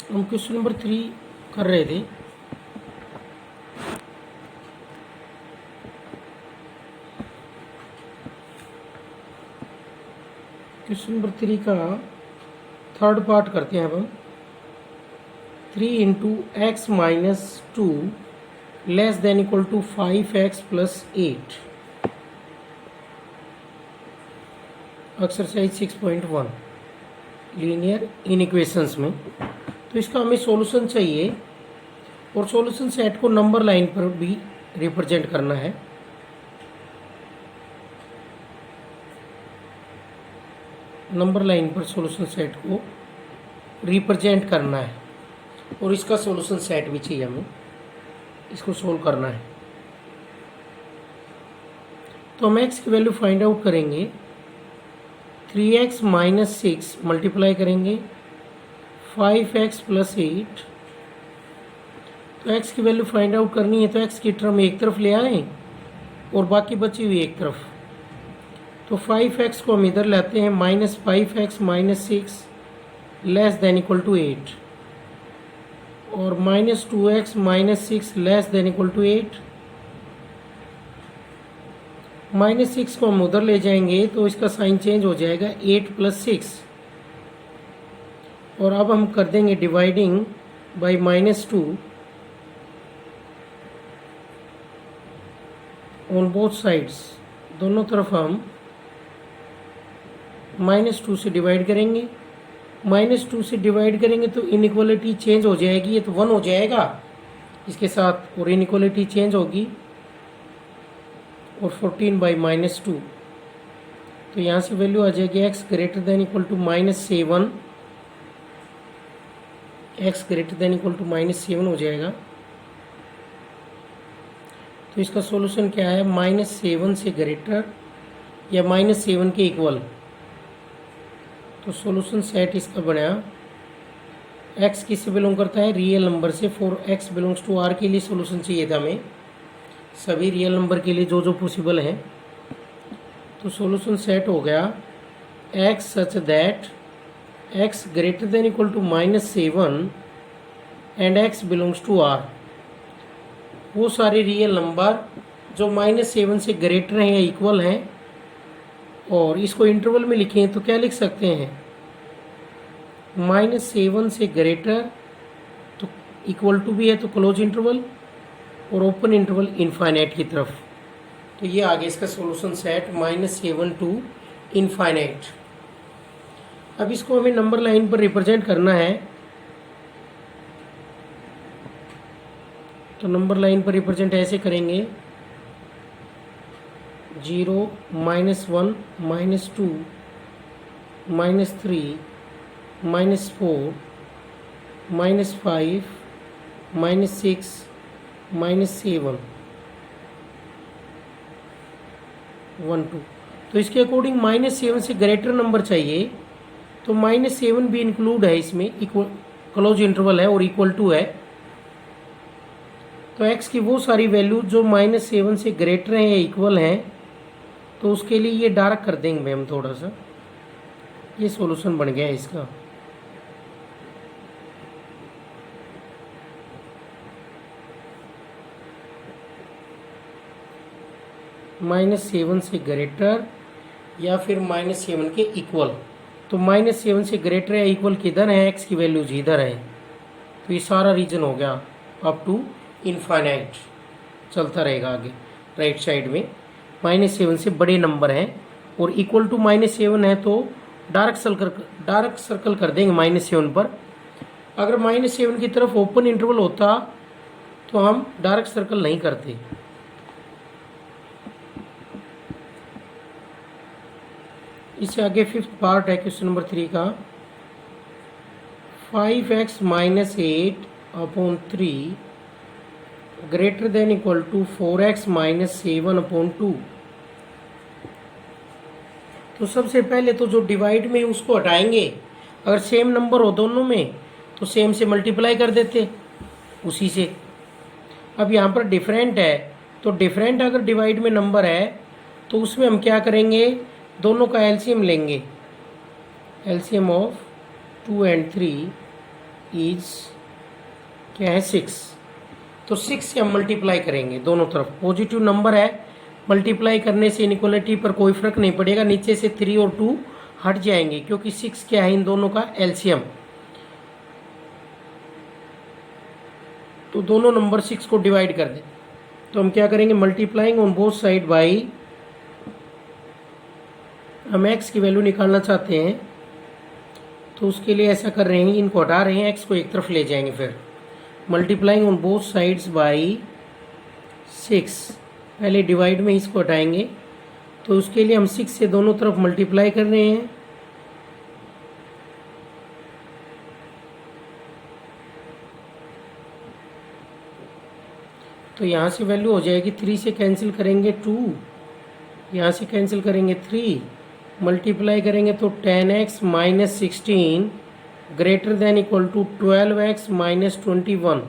हम question number 3 कर रहे थे। क्वेश्चन नंबर 3 का थर्ड पार्ट करते हैं अब हम। 3 into X minus 2 less than equal to 5x plus 8। Exercise 6.1 linear inequations में। तो इसका हमें सॉल्यूशन चाहिए और सॉल्यूशन सेट को नंबर लाइन पर भी रिप्रेजेंट करना है। नंबर लाइन पर सॉल्यूशन सेट को रिप्रेजेंट करना है और इसका सॉल्यूशन सेट भी चाहिए हमें, इसको सोल्व करना है। तो हम x की वैल्यू फाइंड आउट करेंगे। 3x माइनस 6 मल्टीप्लाई करेंगे 5x प्लस 8। तो x की वैल्यू फाइंड आउट करनी है तो x की टर्म एक तरफ ले आए और बाकी बची हुई एक तरफ। तो 5x को हम इधर लाते हैं, minus 5x minus 6 less than equal to 8 और minus 2x minus 6 less than equal to 8। Minus 6 को हम उधर ले जाएंगे तो इसका साइन चेंज हो जाएगा 8 प्लस 6 और अब हम कर देंगे dividing by -2 on both sides. दोनों तरफ हम -2 से डिवाइड करेंगे। -2 से डिवाइड करेंगे तो इनइक्वालिटी चेंज हो जाएगी, ये तो 1 हो जाएगा इसके साथ और इनइक्वालिटी चेंज होगी और 14 बाई -2। तो यहाँ से वैल्यू आ जाएगी x greater than equal to -7। x greater than equal to -7 हो जाएगा। तो इसका सॉल्यूशन क्या है, -7 से ग्रेटर या -7 के इक्वल। तो सॉल्यूशन सेट इसका बना x किससे बिलोंग करता है, रियल नंबर से। For x belongs to r के लिए सॉल्यूशन चाहिए था हमें, सभी रियल नंबर के लिए जो जो पॉसिबल है। तो सॉल्यूशन सेट हो गया x such that x greater than equal to -7 and x belongs to r। वो सारे रियल नंबर जो -7 से ग्रेटर हैं या इक्वल हैं, और इसको इंटरवल में लिखें तो क्या लिख सकते हैं, -7 से ग्रेटर तो इक्वल टू भी है तो क्लोज इंटरवल और ओपन इंटरवल इनफाइनाइट की तरफ। तो ये आगे इसका सॉल्यूशन सेट -7 टू इनफाइनाइट। अब इसको हमें नंबर लाइन पर रिप्रेजेंट करना है। तो नंबर लाइन पर रिप्रेजेंट ऐसे करेंगे 0 -1 -2 -3 -4 -5 -6 -7 1 2। तो इसके अकॉर्डिंग -7 से ग्रेटर नंबर चाहिए तो -7 भी इंक्लूड है इसमें, इक्वल क्लोज इंटरवल है और इक्वल टू है। तो x की वो सारी वैल्यू जो -7 से ग्रेटर हैं या इक्वल हैं, तो उसके लिए ये डार्क कर देंगे हम थोड़ा सा। ये सॉल्यूशन बन गया है इसका। -7 से ग्रेटर या फिर -7 के इक्वल। तो -7 से ग्रेटर या इक्वल किधर है, x की वैल्यूज इधर है। तो ये सारा रीजन हो गया अप टू इनफाइनाइट, चलता रहेगा आगे राइट साइड में। -7 से बड़े नंबर हैं और इक्वल टू -7 है तो डार्क सर्कल कर देंगे -7 पर। अगर -7 की तरफ ओपन इंटरवल होता तो हम डार्क सर्कल नहीं करते। इससे आगे फिफ्थ पार्ट है क्वेश्चन नंबर 3 का। 5x minus 8 upon 3 greater than equal to 4x minus 7 upon 2। तो सबसे पहले तो जो डिवाइड में उसको हटाएंगे, अगर सेम नंबर हो दोनों में तो सेम से मल्टीप्लाई कर देते उसी से। अब यहाँ पर डिफरेंट है तो डिफरेंट अगर डिवाइड में नंबर है तो उसमें हम क्या करेंगे, दोनों का एलसीएम लेंगे। एलसीएम ऑफ 2 and 3 इज क्या है 6। तो 6 से हम मल्टीप्लाई करेंगे दोनों तरफ, पॉजिटिव नंबर है, मल्टीप्लाई करने से इनइक्वालिटी पर कोई फर्क नहीं पड़ेगा, नीचे से 3 और 2 हट जाएंगे क्योंकि 6 क्या है इन दोनों का एलसीएम। तो दोनों नंबर 6 को डिवाइड कर दें, तो हम क्या करेंगे, multiplying on both side by, हम x की वैल्यू निकालना चाहते हैं तो उसके लिए ऐसा कर रहे हैं, इनको हटा रहे हैं, x को एक तरफ ले जाएंगे, फिर multiplying on both sides by 6, पहले डिवाइड में इसको हटाएंगे, तो उसके लिए हम 6 से दोनों तरफ मल्टीप्लाई कर रहे हैं। तो यहाँ से वैल्यू हो जाएगी 3 से कैंसिल करेंगे 2, यहाँ से कैंसिल करेंगे 3, मल्टीप्लाई करेंगे तो 10x minus 16 greater than equal to 12x minus 21,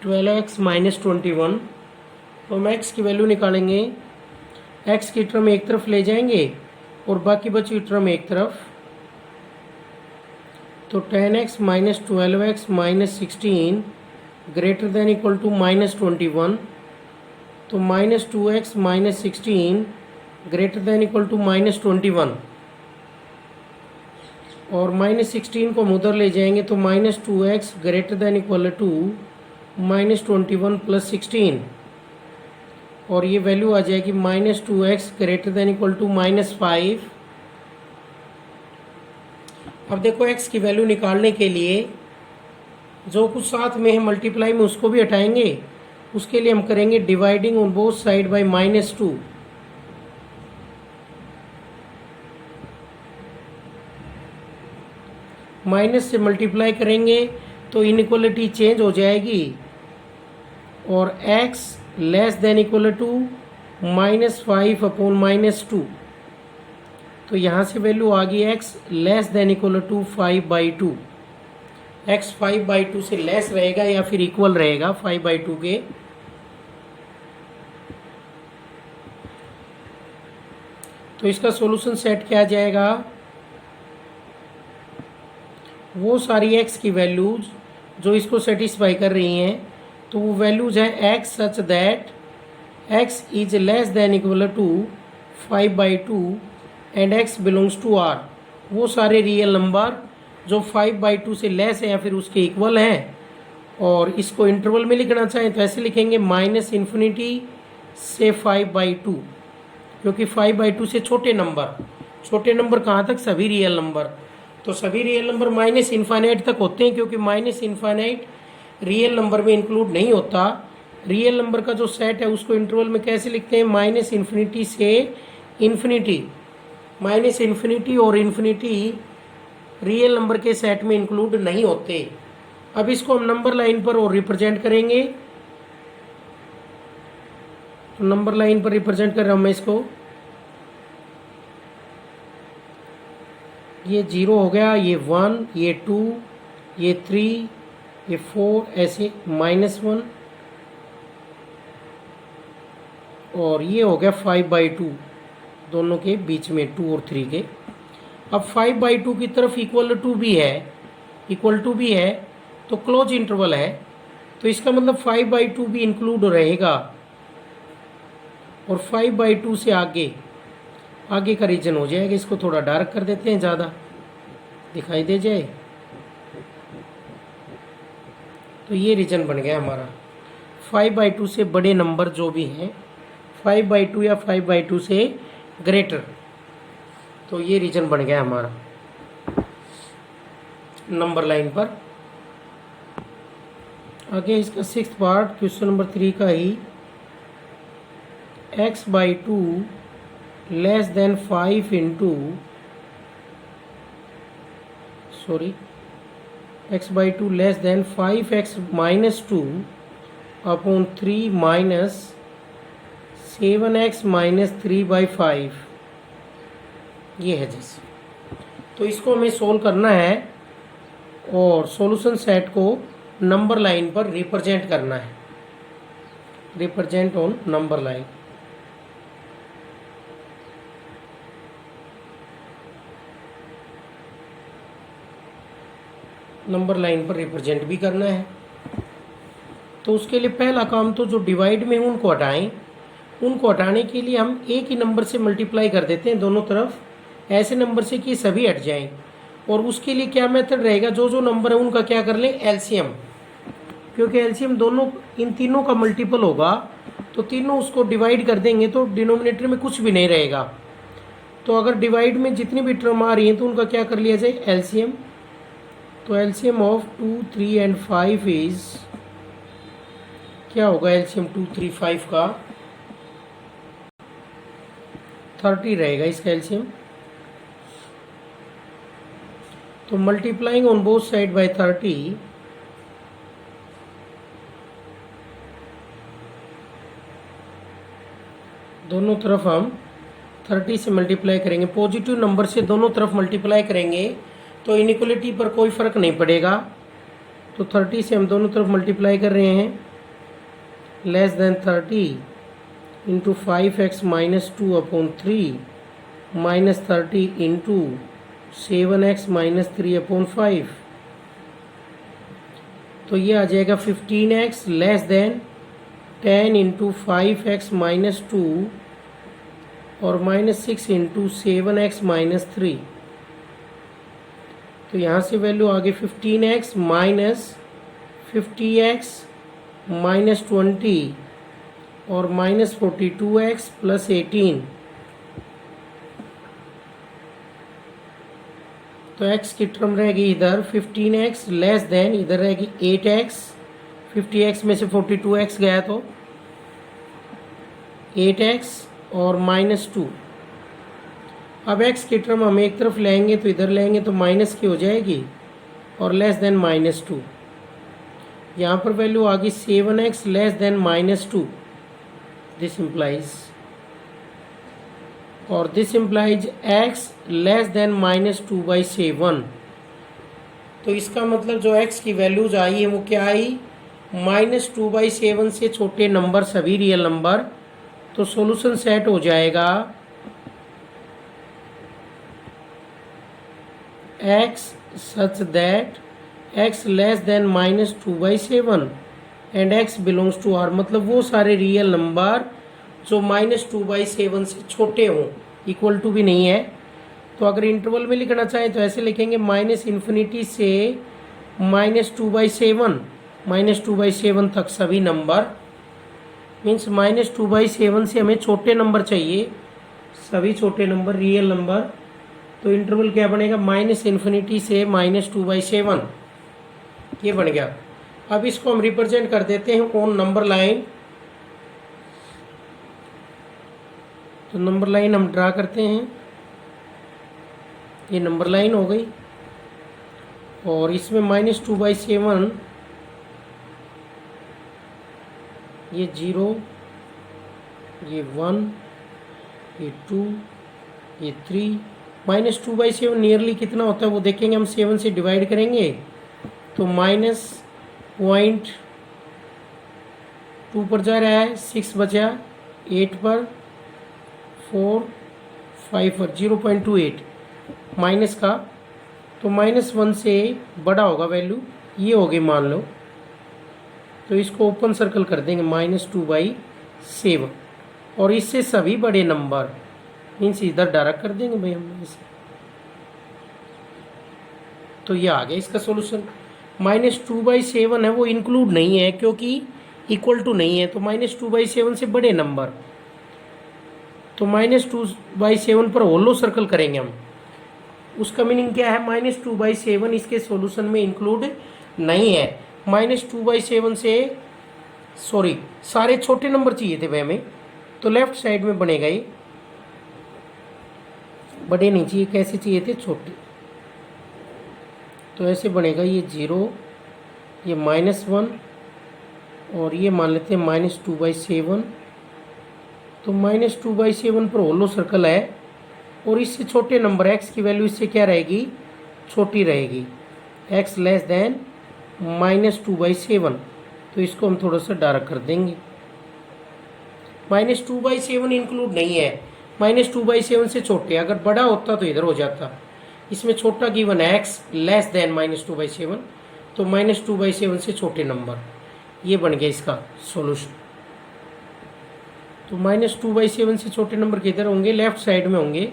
12x minus 21। तो हम x की वैल्यू निकालेंगे, x की टर्म एक तरफ ले जाएंगे और बाकी बची हुई टर्म एक तरफ, तो 10x minus 12x minus 16 greater than equal to minus 21, तो minus 2x minus 16 greater than equal to minus 21, और माइनस 16 को हम उधर ले जाएंगे तो minus 2x greater than equal to minus 21 plus 16, और ये वैल्यू आ जाएगी minus 2x greater than equal to minus 5। अब देखो x की वैल्यू निकालने के लिए जो कुछ साथ में है मल्टीप्लाई में उसको भी हटाएंगे, उसके लिए हम करेंगे dividing on both side by minus 2। Minus से मल्टीप्लाई करेंगे तो इनइक्वालिटी चेंज हो जाएगी और x less than equal to minus 5 upon minus 2, तो यहाँ से वैल्यू आ गई x less than equal to 5/2। x 5/2 से लेस रहेगा या फिर इक्वल रहेगा 5/2 के। तो इसका सॉल्यूशन सेट क्या आ जाएगा, वो सारी x की वैल्यूज जो इसको सेटिस्फाई कर रही हैं, तो वो वैल्यूज है x such that x is less than equal to 5/2 and x belongs to r। वो सारे रियल नंबर जो 5/2 से लेस है या फिर उसके इक्वल हैं, और इसको इंटरवल में लिखना चाहें तो ऐसे लिखेंगे माइनस इन्फिनिटी से 5/2, क्योंकि 5/2 से छोटे नंबर कहाँ तक, सभी रियल नंबर। तो सभी रियल नंबर माइनस इन्फाइनाइट तक होते हैं, क्योंकि माइनस इन्फाइनाइट रियल नंबर में इंक्लूड नहीं होता। रियल नंबर का जो सेट है उसको इंटरवल में कैसे लिखते हैं, माइनस इन्फिनिटी से इन्फिनिटी। माइनस इन्फिनिटी और इन्फिनिटी रियल नंबर के सेट में इंक्लूड नहीं होते। अब इसको हम नंबर लाइन पर और रिप्रेजेंट करेंगे, तो नंबर लाइन पर रिप्रेजेंट कर रहा हूं मैं इसको, ये 0 हो गया, ये 1, ये 2, ये 3, ये 4, ऐसे -1, और ये हो गया 5/2 दोनों के बीच में, 2 और 3 के। अब 5/2 की तरफ इक्वल टू भी है तो क्लोज इंटरवल है, तो इसका मतलब 5/2 भी इंक्लूड रहेगा, और 5/2 से आगे का रीजन हो जाएगा। इसको थोड़ा डार्क कर देते हैं, ज़्यादा दिखाई दे जाए, तो ये रीजन बन गया हमारा। 5/2 से बड़े नंबर जो भी हैं, 5/2 या 5/2 से ग्रेटर, तो ये रीजन बन गया हमारा नंबर लाइन पर। आगे इसका 6th पार्ट क्वेश्चन नंबर 3 का ही, x/2 less then 5 into x/2 less then 5x minus 2 upon 3 minus 7x minus 3/5, ये है जैसे। तो इसको हमें सोल्व करना है और सॉल्यूशन सेट को नंबर लाइन पर रिप्रेजेंट करना है, represent on number line. Number line पर रिप्रेजेंट भी करना है। तो उसके लिए पहला काम तो जो डिवाइड में उनको हटाएं, उनको हटाने के लिए हम एक ही नंबर से मल्टीप्लाई कर देते हैं दोनों तरफ, ऐसे नंबर से कि सभी हट जाएं। और उसके लिए क्या मेथड रहेगा, जो जो नंबर है उनका क्या कर लें, एलसीएम, क्योंकि एलसीएम दोनों इन तीनों का मल्टीपल होगा, तो तीनों उसको डिवाइड कर देंगे तो डिनोमिनेटर में कुछ भी नहीं रहेगा। तो अगर डिवाइड में जितनी भी टर्म आ रही हैं तो उनका क्या कर लिया जाए, एलसीएम। तो एलसीएम ऑफ 2, 3 एंड 5 इज, क्या होगा एलसीएम 2, 3, 5 का, 30 रहेगा इसका एलसीएम। तो multiplying on both side bye 30, दोनों तरफ हम 30 से मल्टीप्लाई करेंगे, पॉजिटिव नंबर से दोनों तरफ मल्टीप्लाई करेंगे तो इनइक्वलिटी पर कोई फ़र्क नहीं पड़ेगा। तो 30 से हम दोनों तरफ मल्टीप्लाई कर रहे हैं, less than 30 into 5x minus 2 upon 3 minus 30 into 7x minus 3 upon 5। तो ये आ जाएगा 15x less than 10 into 5x minus 2 और माइनस 6 इंटू 7x माइनस 3। तो यहाँ से वैल्यू आ गई 15x माइनस 50x माइनस 20 और माइनस 42x प्लस 18। तो x की टर्म रहेगी इधर 15x लेस देन, इधर रहेगी 8x, 50x में से 42x गया तो 8x और माइनस 2। अब x की टर्म हम एक तरफ लेंगे तो इधर लेंगे तो माइनस की हो जाएगी और लेस देन माइनस 2। यहाँ पर वैल्यू आ गई 7x less than minus 2, this implies, और this implies x less than minus 2/7। तो इसका मतलब जो x की वैल्यूज आई है वो क्या आई, माइनस 2/7 से छोटे नंबर सभी रियल नंबर। तो सॉल्यूशन सेट हो जाएगा x such that x less than minus 2/7 and x belongs to R, मतलब वो सारे रियल नंबर जो माइनस 2/7 से छोटे हों, इक्वल टू भी नहीं है। तो अगर इंटरवल में लिखना चाहें तो ऐसे लिखेंगे माइनस इन्फिनिटी से माइनस 2/7, माइनस 2/7 तक सभी नंबर, मीन्स माइनस 2/7 से हमें छोटे नंबर चाहिए, सभी छोटे नंबर रियल नंबर। तो इंटरवल क्या बनेगा, माइनस इन्फिनिटी से माइनस 2/7, ये बन गया। अब इसको हम रिप्रेजेंट कर देते हैं ऑन नंबर लाइन। तो नंबर लाइन हम ड्रा करते हैं, ये नंबर लाइन हो गई, और इसमें माइनस 2/7, ये 0, ये 1, ये 2, ये 3, माइनस 2/7 नियरली कितना होता है वो देखेंगे हम, 7 से डिवाइड करेंगे तो माइनस 0.2 पर जा रहा है, 6 बचा 8 पर, 4, 5 पर, 0.28 माइनस का। तो माइनस 1 से बड़ा होगा वैल्यू, ये होगी मान लो, तो इसको ओपन सर्कल कर देंगे माइनस 2/7, और इससे सभी बड़े नंबर मीन्स इधर डायरेक्ट कर देंगे भाई हम इसे। तो ये आ गया इसका सॉल्यूशन। माइनस 2/7 है वो इंक्लूड नहीं है क्योंकि इक्वल टू नहीं है, तो माइनस 2/7 से बड़े नंबर, तो माइनस 2/7 पर होलो सर्कल करेंगे हम। उसका मीनिंग क्या है, माइनस 2/7 इसके सॉल्यूशन में इंक्लूड नहीं है। माइनस 2/7 से, सॉरी, सारे छोटे नंबर चाहिए थे भाई हमें, तो लेफ्ट साइड में बनेगा ये, बड़े नहीं चाहिए, कैसे चाहिए थे, छोटे। तो ऐसे बनेगा ये 0, ये -1 और ये मान लेते हैं माइनस 2/7। तो माइनस 2/7 पर होलो सर्कल है, और इससे छोटे नंबर x की वैल्यू इससे क्या रहेगी, छोटी रहेगी, x लेस देन माइनस 2/7। तो इसको हम थोड़ा सा डार्क कर देंगे। माइनस 2/7 इंक्लूड नहीं है, माइनस 2/7 से छोटे, अगर बड़ा होता तो इधर हो जाता, इसमें छोटा गिवन है एक्स लेस देन -2/7, तो -2/7 से छोटे नंबर, ये बन गया इसका सॉल्यूशन। तो -2/7 से छोटे नंबर किधर होंगे, लेफ्ट साइड में होंगे,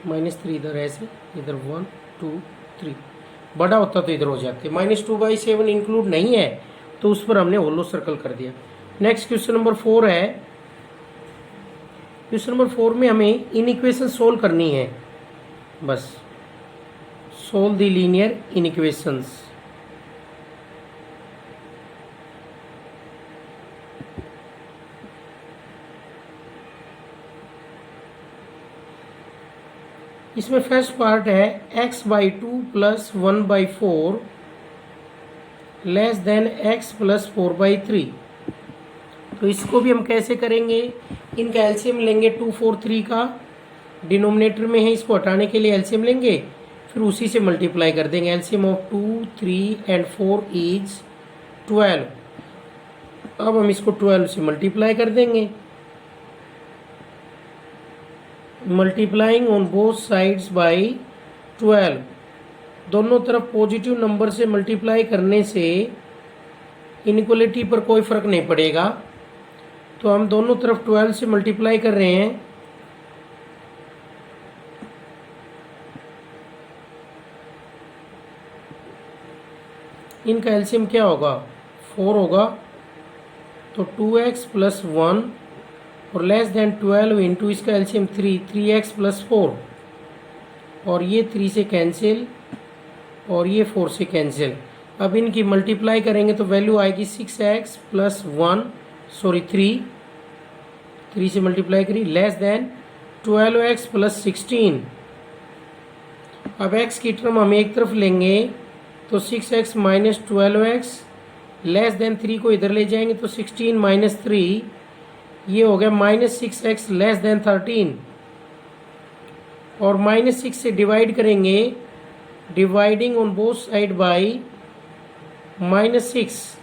-3 इधर ऐसे, इधर 1 2 3, बड़ा होता तो इधर हो जाते, -2/7 इंक्लूड नहीं है तो उस पर हमने होलो सर्कल कर दिया। नेक्स्ट क्वेश्चन नंबर 4 है। क्वेश्चन नंबर 4 में हमें इन इक्वेशन सोल्व करनी है, बस solve the linear in equations. इसमें फर्स्ट पार्ट है x/2 + 1/4 लेस देन x + 4/3। तो इसको भी हम कैसे करेंगे, इनका एलसीएम लेंगे 2 4 3 का, डिनोमिनेटर में है, इसको हटाने के लिए एलसीएम लेंगे, फिर उसी से मल्टीप्लाई कर देंगे। LCM of 2 3 and 4 is 12। अब हम इसको 12 से मल्टीप्लाई कर देंगे, multiplying on both sides by 12। दोनों तरफ पॉजिटिव नंबर से मल्टीप्लाई करने से इनइक्वलिटी पर कोई फर्क नहीं पड़ेगा, तो हम दोनों तरफ 12 से मल्टीप्लाई कर रहे हैं। इनका एलसीएम क्या होगा, 4 होगा, तो 2x + 1 और लेस देन 12 इंटू इसका एलसीएम 3x + 4, और ये 3 से कैंसिल और ये 4 से कैंसिल। अब इनकी मल्टीप्लाई करेंगे तो वैल्यू आएगी 6x + 1 सॉरी 3 से मल्टीप्लाई करी, लेस देन 12x + 16। अब x की टर्म हम एक तरफ लेंगे तो 6x - 12x लेस देन 3 को इधर ले जाएंगे तो 16 - 3, ये हो गया -6x लेस देन 13, और -6 से डिवाइड करेंगे, dividing on both side by -6।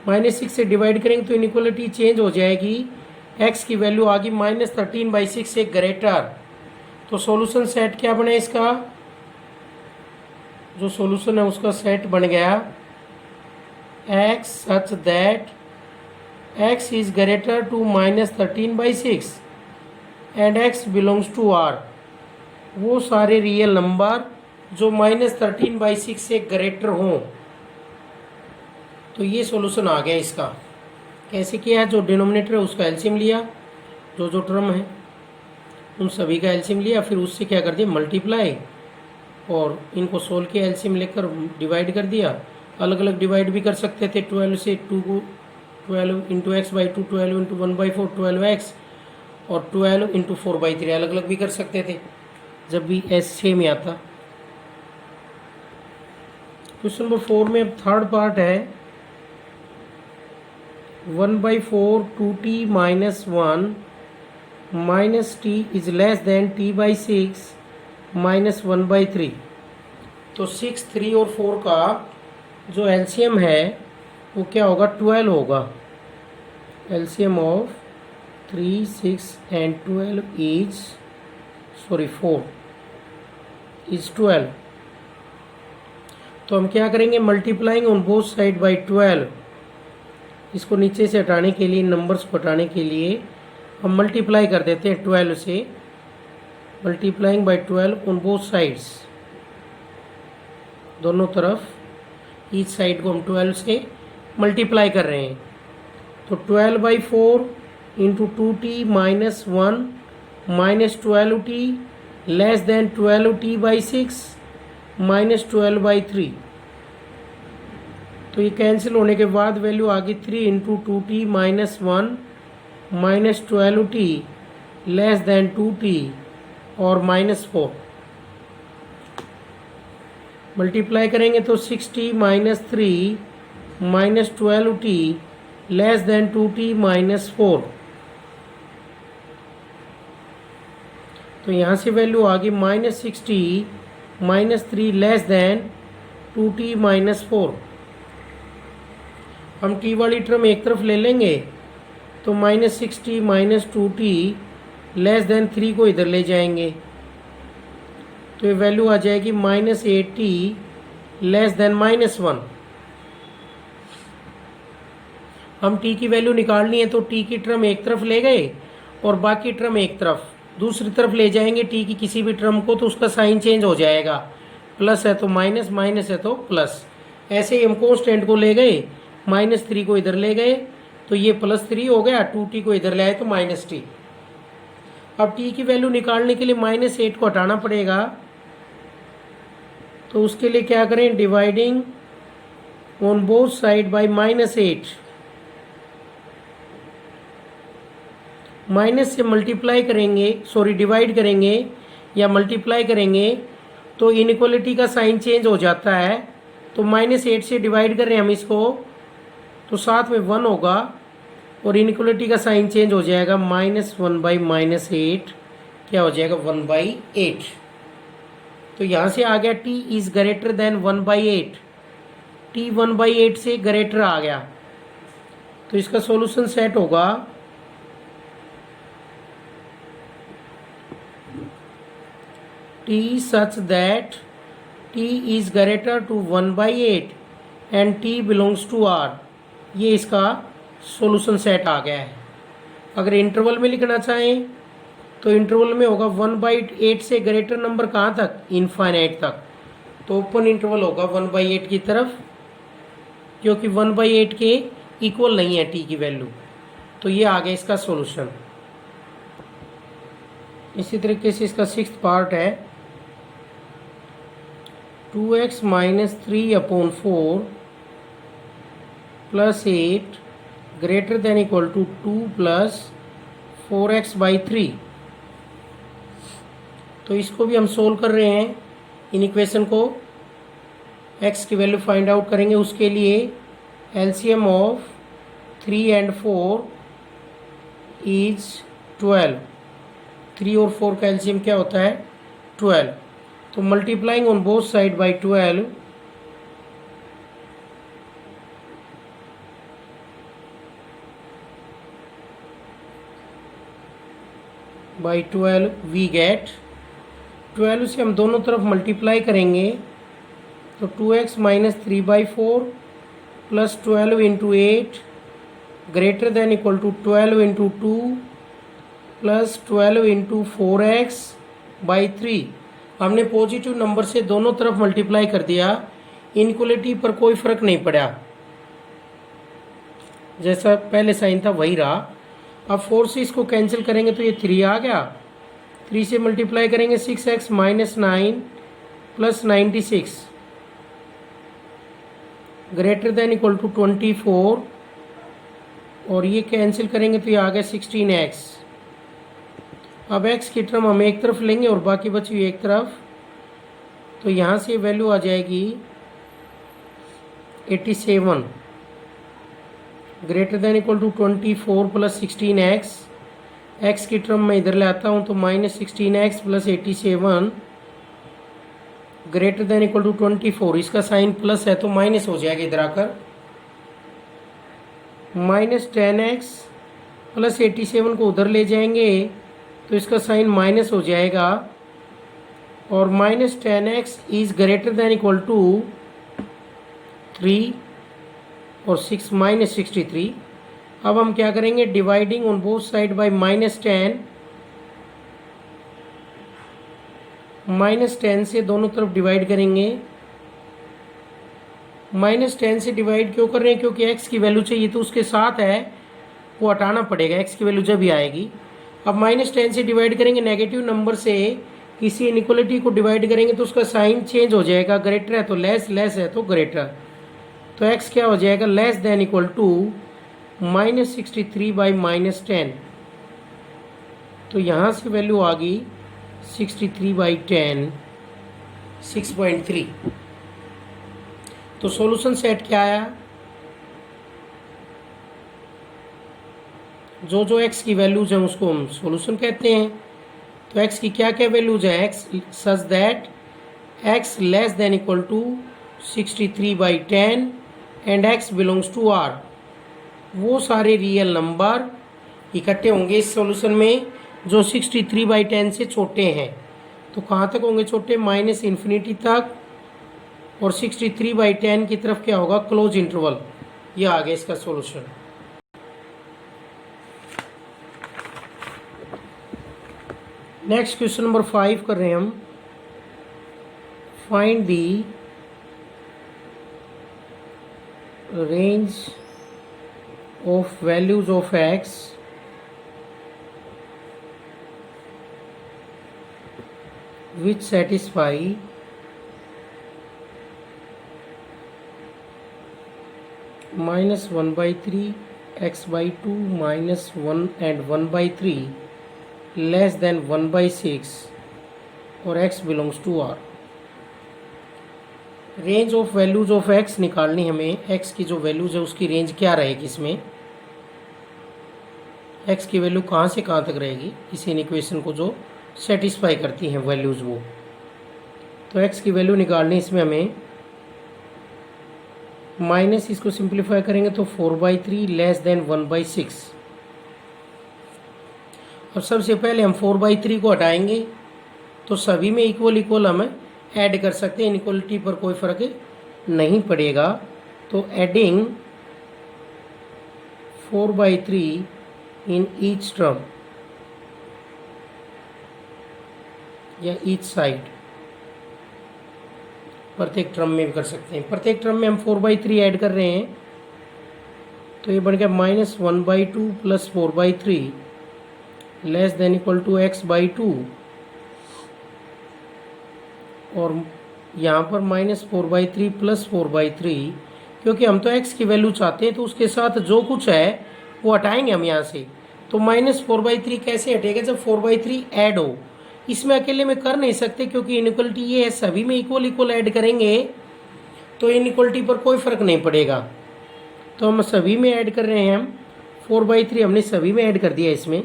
-6 से डिवाइड करेंगे तो इनइक्वलिटी चेंज हो जाएगी, x की वैल्यू आ गई -13/6 से ग्रेटर। तो सॉल्यूशन सेट क्या बने, इसका जो सॉल्यूशन है उसका सेट बन गया x such that x is greater to -13/6 and x belongs to R। वो सारे रियल नंबर जो -13/6 से ग्रेटर हों। तो ये सॉल्यूशन आ गया इसका। कैसे किया, जो डिनोमिनेटर है उसका एलसीएम लिया, जो टर्म है उन सभी का एलसीएम लिया, फिर उससे क्या कर दिया मल्टीप्लाई, और इनको सोल्व किया, एलसीएम लेकर डिवाइड कर दिया। अलग अलग डिवाइड भी कर सकते थे, 12 से 2 को 12 इंटू x/2, 12 इंटू 1/4 12x, और 12 इंटू 4/3 अलग अलग भी कर सकते थे, जब भी एस सेम ही आता। क्वेश्चन नंबर 4 में अब थर्ड पार्ट है 1/4 2t - 1 minus t is less then t/6 - 1/3। तो 6 3 और 4 का जो एलसीएम है वो क्या होगा, 12 होगा। LCM of 3 6 and 12 is 4 is 12। तो हम क्या करेंगे, multiplying on both side by 12। इसको नीचे से हटाने के लिए, नंबर्स को हटाने के लिए हम मल्टीप्लाई कर देते हैं 12 से, multiplying by 12 on both sides, दोनों तरफ ईच साइड को हम 12 से मल्टीप्लाई कर रहे हैं। तो 12/4 into 2t - 1 minus 12t less than 12t/6 minus 12/3। तो ये कैंसिल होने के बाद वैल्यू आ गई 3 into 2t - 1 minus 12t less than 2t और -4। मल्टीप्लाई करेंगे तो 6t - 3 minus 12t less than 2t -4। तो यहाँ से वैल्यू आ गई -60 - 3 लेस देन 2t -4। हम t वाली टर्म एक तरफ ले लेंगे तो -60 - 2t लेस देन 3 को इधर ले जाएंगे तो ये वैल्यू आ जाएगी -80 लेस देन -1। हम t की वैल्यू निकालनी है तो t की टर्म एक तरफ ले गए और बाकी टर्म एक तरफ, दूसरी तरफ ले जाएंगे t की किसी भी टर्म को तो उसका साइन चेंज हो जाएगा, प्लस है तो माइनस, माइनस है तो प्लस। ऐसे ही हम कॉन्स्टेंट को ले गए, -3 को इधर ले गए तो ये +3 हो गया, 2t को इधर ले आए तो -t। अब t की वैल्यू निकालने के लिए -8 को हटाना पड़ेगा, तो उसके लिए क्या करें, dividing on both side bye -8। Minus से मल्टीप्लाई करेंगे, सॉरी डिवाइड करेंगे या मल्टीप्लाई करेंगे तो इनइक्वालिटी का साइन चेंज हो जाता है। तो -8 से डिवाइड कर रहे हैं हम इसको तो साथ में 1 होगा और इनइक्वालिटी का साइन चेंज हो जाएगा, -1/-8 क्या हो जाएगा 1/8। तो यहाँ से आ गया t is greater then 1/8, t 1/8 से ग्रेटर आ गया तो इसका सॉल्यूशन सेट होगा t such that t is greater to 1/8 and t belongs to R। ये इसका सॉल्यूशन सेट आ गया है। अगर इंटरवल में लिखना चाहें तो इंटरवल में होगा 1/8 से ग्रेटर नंबर कहाँ तक, इनफाइनाइट तक। तो ओपन इंटरवल होगा 1/8 की तरफ, क्योंकि 1/8 के इक्वल नहीं है t की वैल्यू। तो ये आ गया इसका सॉल्यूशन। इसी तरीके से इसका 6th पार्ट है 2x - 3/4 + 8 greater than equal to 2 + 4x/3। तो इसको भी हम सोल्व कर रहे हैं इन इक्वेशन को, x की वैल्यू फाइंड आउट करेंगे। उसके लिए एलसीएम ऑफ 3 and 4 इज 12। 3 और 4 का एलसीएम क्या होता है 12। तो multiplying on both side by 12 we get 12 से हम दोनों तरफ मल्टीप्लाई करेंगे तो 2x - 3/4 + 12 × 8 greater than equal to 12 × 2 + 12 × 4x/3। हमने पॉजिटिव नंबर से दोनों तरफ मल्टीप्लाई कर दिया, इनइक्वालिटी पर कोई फर्क नहीं पड़ा, जैसा पहले साइन था वही रहा। अब 4 से इसको कैंसिल करेंगे तो ये 3 आ गया, 3 से मल्टीप्लाई करेंगे 6x - 9 + 96 greater than equal to 24 और ये कैंसिल करेंगे तो ये आ गया 16x। अब x की टर्म हम एक तरफ लेंगे और बाकी बची हुई एक तरफ, तो यहाँ से वैल्यू आ जाएगी 87 greater than equal to 24 + 16x। x की टर्म मैं इधर ले आता हूँ तो -16x + 87 greater than equal to 24। इसका साइन प्लस है तो माइनस हो जाएगा इधर आकर, -10x + 87 को उधर ले जाएंगे तो इसका साइन माइनस हो जाएगा और -10x is greater than equal to 3 और 6 -63। अब हम क्या करेंगे, dividing on both side by -10, -10 से दोनों तरफ डिवाइड करेंगे। -10 से डिवाइड क्यों कर रहे हैं, क्योंकि x की वैल्यू चाहिए तो उसके साथ है वो हटाना पड़ेगा, x की वैल्यू जब भी आएगी। अब -10 से डिवाइड करेंगे, नेगेटिव नंबर से किसी इनइक्वालिटी को डिवाइड करेंगे तो उसका साइन चेंज हो जाएगा, ग्रेटर है तो लेस, लेस है तो ग्रेटर। तो x क्या हो जाएगा, लेस देन इक्वल टू -63/-10। तो यहाँ से वैल्यू आ गई 63/10 6.3। तो सॉल्यूशन सेट क्या आया, जो जो x की वैल्यूज हैं उसको हम सॉल्यूशन कहते हैं। तो x की क्या क्या वैल्यूज है, x such that x less than equal to 63/10 and x belongs to R। वो सारे रियल नंबर इकट्ठे होंगे इस सॉल्यूशन में जो 63/10 से छोटे हैं। तो कहाँ तक होंगे छोटे, माइनस इन्फिनिटी तक, और 63/10 की तरफ क्या होगा, क्लोज इंटरवल। ये आ गया इसका सॉल्यूशन। नेक्स्ट क्वेश्चन नंबर 5 कर रहे हैं हम। Find the range of values of x which satisfy -1/3 x/2 -1 and 1/3 less than 1/6 और x belongs to R। Range of values of x निकालनी हमें। x की जो वैल्यूज है उसकी रेंज क्या रहेगी इसमें, x की वैल्यू कहाँ से कहाँ तक रहेगी किसी इक्वेशन को जो सेटिस्फाई करती हैं वैल्यूज़ वो। तो x की वैल्यू निकालनी इसमें हमें, माइनस इसको सिंप्लीफाई करेंगे तो 4/3 लेस देन 1/6। और सबसे पहले हम 4/3 को हटाएंगे तो सभी में इक्वल इक्वल हम ऐड कर सकते हैं, इनइक्वलिटी पर कोई फर्क नहीं पड़ेगा। तो एडिंग 4/3 इन ईच टर्म या ईच साइड, प्रत्येक टर्म में भी कर सकते हैं। प्रत्येक टर्म में हम 4/3 ऐड कर रहे हैं तो ये बन गया -1/2 + 4/3 less than equal to x/2, और यहाँ पर -4/3 + 4/3, क्योंकि हम तो x की वैल्यू चाहते हैं तो उसके साथ जो कुछ है वो हटाएंगे हम यहाँ से। तो -4/3 कैसे हटेगा, जब 4/3 ऐड हो। इसमें अकेले में कर नहीं सकते क्योंकि इनइक्वलिटी ये है, सभी में इक्वल इक्वल ऐड करेंगे तो इनइक्वलिटी पर कोई फर्क नहीं पड़ेगा। तो हम सभी में ऐड कर रहे हैं, हम 4/3 हमने सभी में ऐड कर दिया इसमें।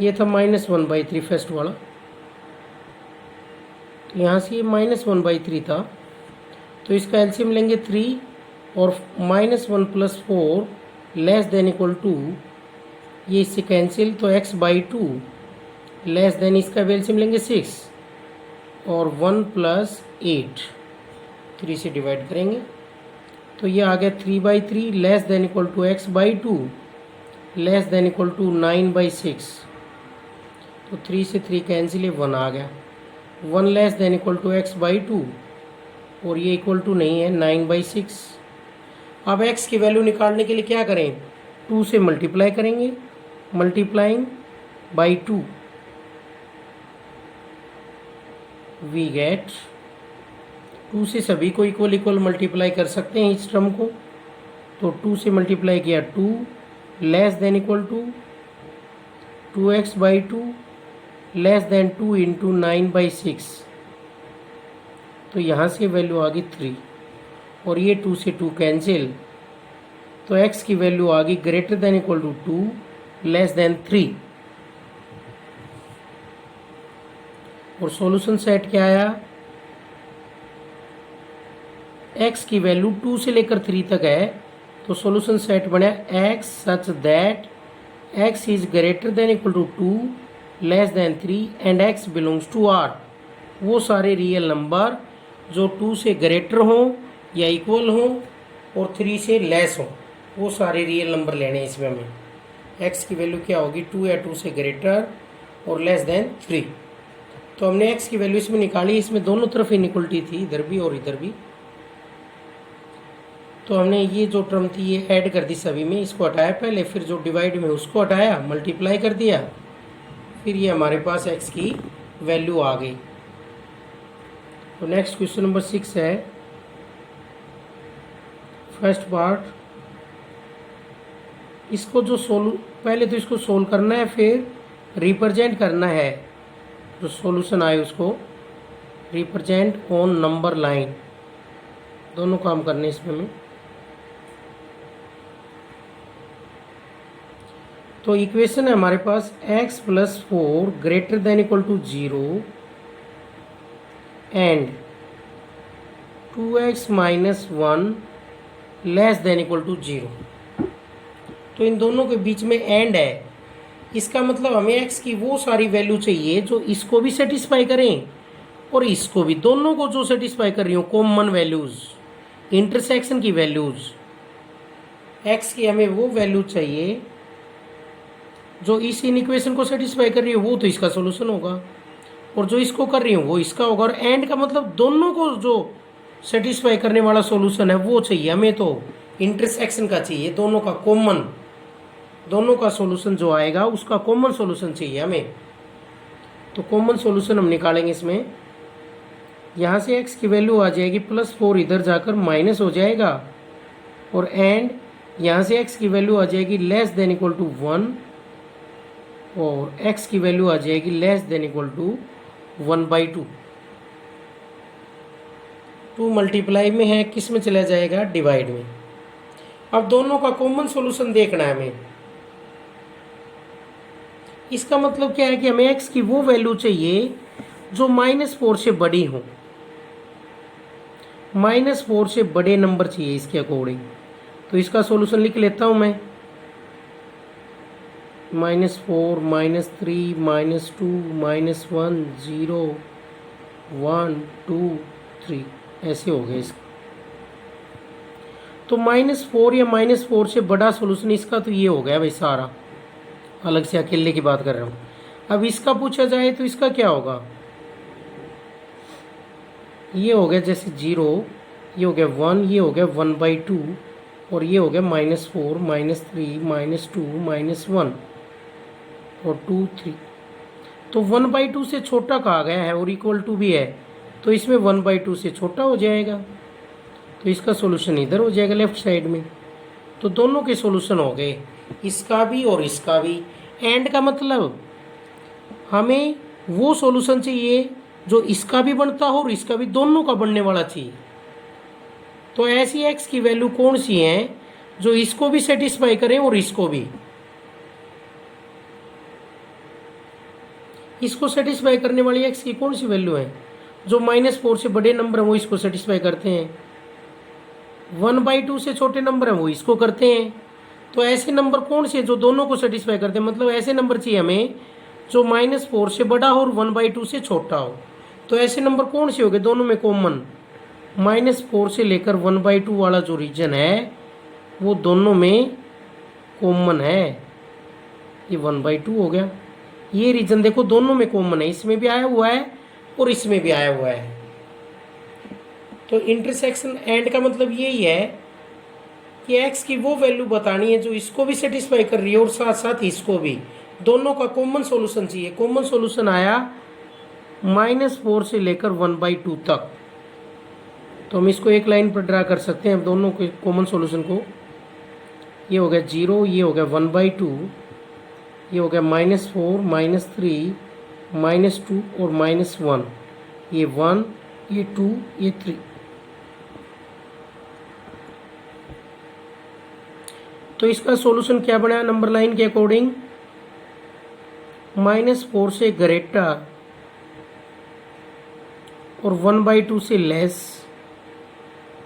ये था -1/3 फर्स्ट वाला, तो यहाँ से ये -1/3 था, तो इसका एलसीएम लेंगे 3 और -1 + 4 लेस देन इक्वल टू, ये इससे कैंसिल तो x/2 लेस देन इसका एलसीएम लेंगे 6 और 1 + 8, 3 से डिवाइड करेंगे तो ये आ गया 3/3 less than equal to x/2 less than equal to 9/6। तो 3 से 3 कैंसिल, ये 1 आ गया। 1 less than equal to x/2 और ये इक्वल टू नहीं है 9/6। अब x की वैल्यू निकालने के लिए क्या करें, 2 से मल्टीप्लाई करेंगे, मल्टीप्लाइंग बाई 2 वी गेट, 2 से सभी को इक्वल इक्वल मल्टीप्लाई कर सकते हैं इस टर्म को। तो 2 से मल्टीप्लाई किया 2 less than equal to 2x/2 less than 2 into 9/6। तो यहाँ से वैल्यू आ गई 3 और ये 2 से 2 कैंसिल, तो x की वैल्यू आ गई greater than equal to 2 less than 3। और सॉल्यूशन सेट क्या आया, x की वैल्यू 2 से लेकर 3 तक है, तो सॉल्यूशन सेट बना x such that x is greater than equal to 2 less than 3 and x belongs to R। वो सारे रियल नंबर जो 2 से ग्रेटर हों या इक्वल हों और 3 से लेस हों, वो सारे रियल नंबर लेने हैं इसमें हमें। x की वैल्यू क्या होगी, 2 या 2 से ग्रेटर और लेस देन 3। तो हमने x की वैल्यू इसमें निकाली, इसमें दोनों तरफ इनइक्वलिटी थी, इधर भी और इधर भी। तो हमने ये जो टर्म थी ये ऐड कर दी सभी में, इसको हटाया पहले, फिर जो डिवाइड में उसको हटाया, मल्टीप्लाई कर दिया, फिर ये हमारे पास x की वैल्यू आ गई। तो नेक्स्ट क्वेश्चन नंबर 6 है, फर्स्ट पार्ट। इसको जो पहले तो इसको सोल्व करना है, फिर रिप्रेजेंट करना है, जो सॉल्यूशन आए उसको रिप्रेजेंट ऑन नंबर लाइन, दोनों काम करने इसमें हमें। तो इक्वेशन है हमारे पास x + 4 greater than equal to 0 and 2x - 1 less than equal to 0। तो इन दोनों के बीच में एंड है, इसका मतलब हमें एक्स की वो सारी वैल्यू चाहिए जो इसको भी सेटिस्फाई करें और इसको भी, दोनों को जो सेटिस्फाई कर रही हो, कॉमन वैल्यूज, इंटरसेक्शन की वैल्यूज। एक्स की हमें वो वैल्यू चाहिए जो इस इन इक्वेशन को सेटिस्फाई कर रही हो, वो तो इसका सोल्यूशन होगा, और जो इसको कर रही हो वो इसका होगा। और एंड का मतलब दोनों को जो सेटिस्फाई करने वाला सॉल्यूशन है वो चाहिए हमें, तो इंटरसेक्शन का चाहिए, दोनों का कॉमन, दोनों का सॉल्यूशन जो आएगा उसका कॉमन सॉल्यूशन चाहिए हमें। तो कॉमन सॉल्यूशन हम निकालेंगे इसमें, यहाँ से x की वैल्यू आ जाएगी +4, इधर जाकर माइनस हो जाएगा, और एंड यहाँ से x की वैल्यू आ जाएगी <=1, और x की वैल्यू आ जाएगी <1/2। 2 मल्टीप्लाई में है, किस में चला जाएगा, डिवाइड में। अब दोनों का कॉमन सॉल्यूशन देखना है हमें। इसका मतलब क्या है कि हमें x की वो वैल्यू चाहिए जो -4 से बड़ी हो, -4 से बड़े नंबर चाहिए इसके अकॉर्डिंग। तो इसका सॉल्यूशन लिख लेता हूं मैं, -4, -3, -2, -1, 0, 1, 2, 3, ऐसे हो गया इसका। तो -4 या -4 से बड़ा सॉल्यूशन इसका तो ये हो गया भाई सारा, अलग से अकेले की बात कर रहा हूँ। अब इसका पूछा जाए तो इसका क्या होगा, ये हो गया जैसे 0, ये हो गया 1, ये हो गया 1/2, और ये हो गया -4, -3, -2, -1 और 2, 3। तो 1/2 से छोटा कहा गया है और इक्वल टू भी है, तो इसमें 1/2 से छोटा हो जाएगा, तो इसका सॉल्यूशन इधर हो जाएगा लेफ्ट साइड में। तो दोनों के सॉल्यूशन हो गए, इसका भी और इसका भी। एंड का मतलब हमें वो सॉल्यूशन चाहिए जो इसका भी बनता हो और इसका भी, दोनों का बनने वाला चाहिए। तो ऐसी x की वैल्यू कौन सी है जो इसको भी सेटिस्फाई करें और इसको भी, इसको सेटिस्फाई करने वाली x की कौन सी वैल्यू है, जो -4 से बड़े नंबर है वो इसको सेटिस्फाई करते हैं, 1/2 से छोटे नंबर है वो इसको करते हैं। तो ऐसे नंबर कौन से जो दोनों को सेटिस्फाई करते हैं, मतलब ऐसे नंबर चाहिए हमें जो -4 से बड़ा हो और 1/2 से छोटा हो। तो ऐसे नंबर कौन से हो गए दोनों में कॉमन, -4 से लेकर 1/2 वाला जो रीजन है वो दोनों में कॉमन है, ये 1/2 हो गया। ये रीजन देखो दोनों में कॉमन है, इसमें भी आया हुआ है और इसमें भी आया हुआ है। तो इंटरसेक्शन एंड का मतलब यही है कि x की वो वैल्यू बतानी है जो इसको भी सेटिस्फाई कर रही है और साथ साथ इसको भी, दोनों का कॉमन सॉल्यूशन चाहिए। कॉमन सॉल्यूशन आया -4 से लेकर 1/2 तक। तो हम इसको एक लाइन पर ड्रा कर सकते हैं दोनों के कॉमन सॉल्यूशन को। ये हो गया 0, ये हो गया 1/2, ये हो गया -4, -3, -2 और -1, ये 1, ये 2, ये 3। तो इसका सॉल्यूशन क्या बना नंबर लाइन के अकॉर्डिंग, -4 से ग्रेटर और 1/2 से लेस।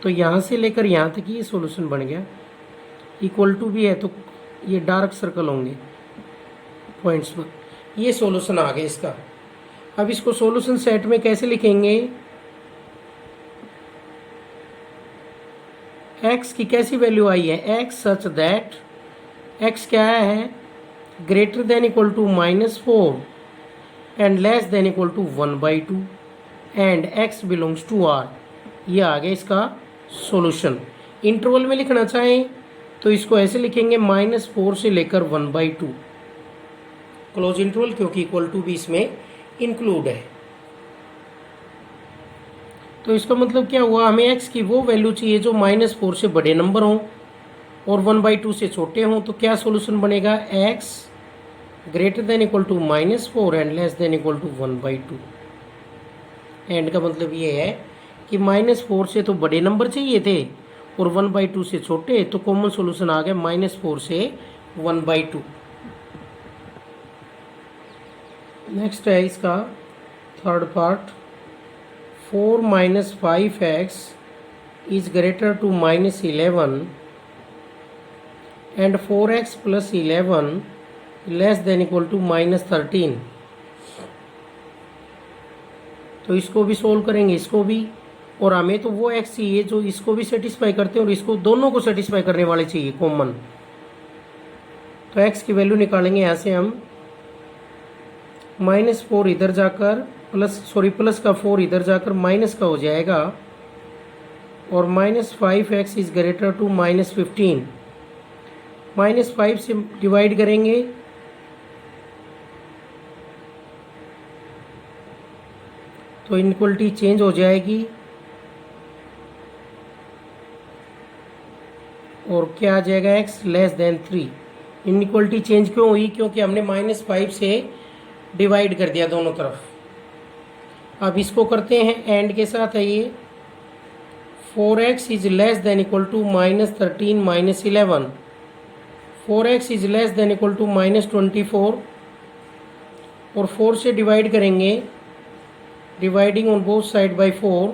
तो यहाँ से लेकर यहाँ तक ये सॉल्यूशन बन गया, इक्वल टू भी है तो ये डार्क सर्कल होंगे पॉइंट्स पर, ये सॉल्यूशन आ गया इसका। अब इसको सॉल्यूशन सेट में कैसे लिखेंगे, x की कैसी वैल्यू आई है, x सच दैट x क्या है, greater than equal to -4 and less than equal to 1/2 and x belongs to R। ये आ गया इसका सॉल्यूशन। इंटरवल में लिखना चाहें तो इसको ऐसे लिखेंगे -4 से लेकर 1/2 क्लोज इंटरवल, क्योंकि इक्वल टू भी इसमें इंक्लूड है। तो इसका मतलब क्या हुआ, हमें x की वो वैल्यू चाहिए जो -4 से बड़े नंबर हों और 1/2 से छोटे हों। तो क्या सॉल्यूशन बनेगा, x greater than equal to -4 and less than equal to 1/2। And का मतलब ये है कि -4 से तो बड़े नंबर चाहिए थे और 1/2 से छोटे, तो कॉमन सॉल्यूशन आ गया -4 से 1/2। नेक्स्ट है इसका third part, 4 - 5x is greater to -11 and 4x + 11 less than equal to -13। तो इसको भी सोल्व करेंगे, इसको भी, और हमें तो वो x चाहिए जो इसको भी सेटिस्फाई करते हैं और इसको दोनों को सेटिस्फाई करने वाले चाहिए कॉमन। तो x की वैल्यू निकालेंगे यहाँ से हम, -4 इधर जाकर प्लस का 4 इधर जाकर माइनस का हो जाएगा, और -5x इज ग्रेटर टू -15। -5 से डिवाइड करेंगे तो इनइक्वलिटी चेंज हो जाएगी, और क्या आ जाएगा, x less than 3। Inequality change क्यों हुई, क्योंकि हमने -5 से डिवाइड कर दिया दोनों तरफ। अब इसको करते हैं एंड के साथ है ये, 4x is less than equal to -13 -11, 4x is less than equal to -24, और 4 से डिवाइड करेंगे, dividing on both side by 4,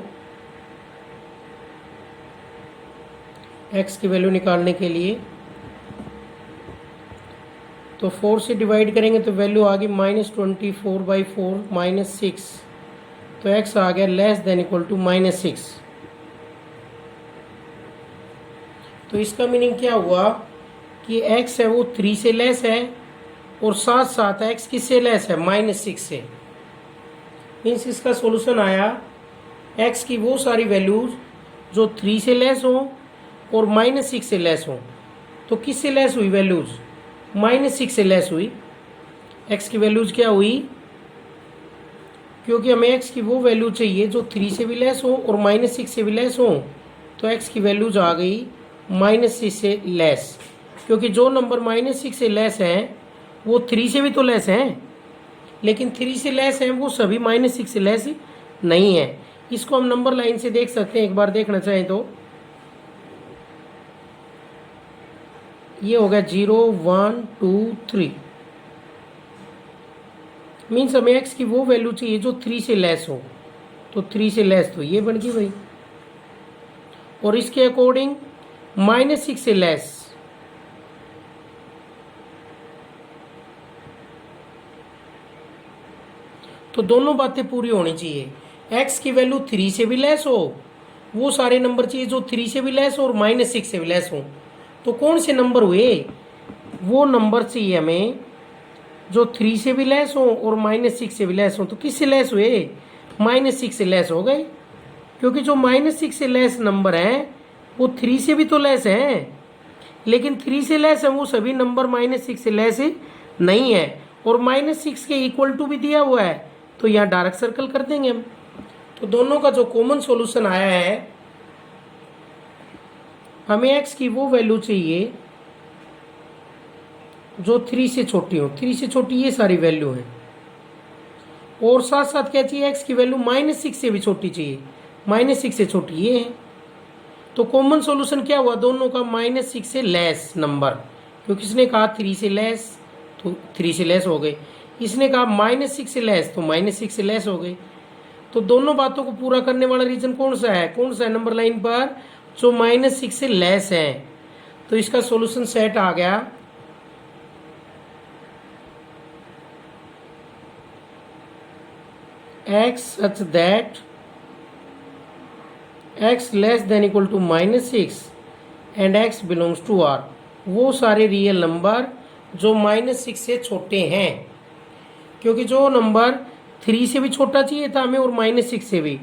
x की वैल्यू निकालने के लिए। तो 4 से डिवाइड करेंगे तो वैल्यू आ गई -24/4 -6, तो x आ गया लेस देन इक्वल टू -6। तो इसका मीनिंग क्या हुआ कि x है वो 3 से लेस है, और साथ साथ x किससे लेस है, -6 से। मीन्स इसका सॉल्यूशन आया x की वो सारी वैल्यूज जो 3 से लेस हो और -6 से लेस हो। तो किससे लेस हुई वैल्यूज, -6 से लेस हुई। x की वैल्यूज क्या हुई, क्योंकि हमें x की वो वैल्यू चाहिए जो 3 से भी लेस हो और -6 से भी लेस हो, तो x की वैल्यूज आ गई -6 से लेस, क्योंकि जो नंबर -6 से लेस हैं वो 3 से भी तो लेस हैं, लेकिन 3 से लेस हैं वो सभी -6 से लेस नहीं है। इसको हम नंबर लाइन से देख सकते हैं, एक बार देखना चाहें तो ये हो गया 0 1 2 3। मीन्स हमें x की वो वैल्यू चाहिए जो 3 से लेस हो, तो 3 से लेस तो ये बन गई भाई, और इसके अकॉर्डिंग -6 से लेस, तो दोनों बातें पूरी होनी चाहिए। x की वैल्यू 3 से भी लेस हो, वो सारे नंबर चाहिए जो 3 से भी लेस हो और -6 से भी लेस हो। तो कौन से नंबर हुए, वो नंबर चाहिए हमें जो 3 से भी लेस हो और -6 से भी लेस हो। तो किससे लेस हुए, -6 से लेस हो गए, क्योंकि जो -6 से लेस नंबर हैं वो 3 से भी तो लेस हैं, लेकिन 3 से लेस है वो सभी नंबर -6 से लेस नहीं है, और -6 के इक्वल टू भी दिया हुआ है, तो यहाँ डार्क सर्कल कर देंगे हम। तो दोनों का जो कॉमन सॉल्यूशन आया है, हमें x की वो वैल्यू चाहिए जो 3 से छोटी हो, 3 से छोटी ये सारी वैल्यू है, और साथ साथ क्या चाहिए, x की वैल्यू -6 से भी छोटी चाहिए, -6 से छोटी ये है। तो कॉमन सॉल्यूशन क्या हुआ, दोनों का -6 से लेस नंबर, क्योंकि इसने कहा 3 से लेस तो 3 से लेस हो गए, इसने कहा -6 से लेस तो -6 से लेस हो गए। तो दोनों बातों को पूरा करने वाला रीजन कौन सा है नंबर लाइन पर, जो -6 से लेस है। तो इसका सॉल्यूशन सेट आ गया x such that x less than equal to -6 and x belongs to R। वो सारे रियल नंबर जो -6 से छोटे हैं, क्योंकि जो नंबर 3 से भी छोटा चाहिए था हमें और -6 से भी,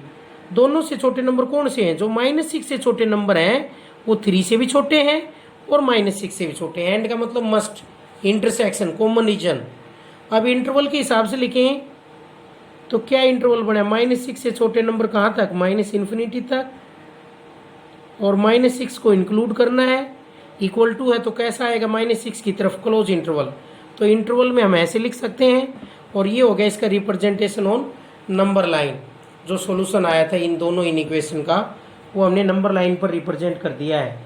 दोनों से छोटे नंबर कौन से हैं, जो -6 से छोटे नंबर हैं वो 3 से भी छोटे हैं और -6 से भी छोटे हैं। एंड का मतलब मस्ट, इंटरसेक्शन, कॉमन रीजन। अब इंटरवल के हिसाब से लिखें तो क्या इंटरवल बना, -6 से छोटे नंबर कहाँ तक, -∞ तक, और -6 को इंक्लूड करना है, इक्वल टू है तो कैसा आएगा, -6 की तरफ क्लोज इंटरवल। तो इंटरवल में हम ऐसे लिख सकते हैं, और ये हो गया इसका रिप्रेजेंटेशन ऑन नंबर लाइन। जो सॉल्यूशन आया था इन दोनों इक्वेशन का, वो हमने नंबर लाइन पर रिप्रेजेंट कर दिया है।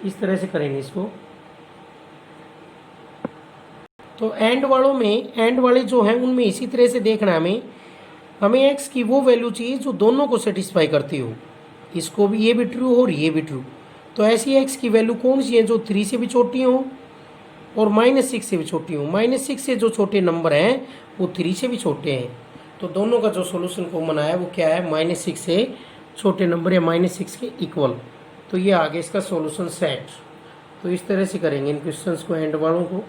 इस तरह से करेंगे इसको। तो एंड वालों में, एंड वाले जो हैं उनमें इसी तरह से देखना है हमें x की वो वैल्यू चाहिए जो दोनों को सेटिस्फाई करती हो, इसको भी, ये भी ट्रू हो और ये भी ट्रू। तो ऐसी x की वैल्यू कौन सी है जो 3 से भी छोटी हो और -6 से भी छोटी हूँ। -6 से जो छोटे नंबर हैं वो 3 से भी छोटे हैं। तो दोनों का जो सोल्यूशन कॉमन आया वो क्या है, -6 से छोटे नंबर या -6 के इक्वल। तो ये आ गया इसका सोल्यूशन सेट। तो इस तरह से करेंगे इन क्वेश्चंस को एंड वालों को।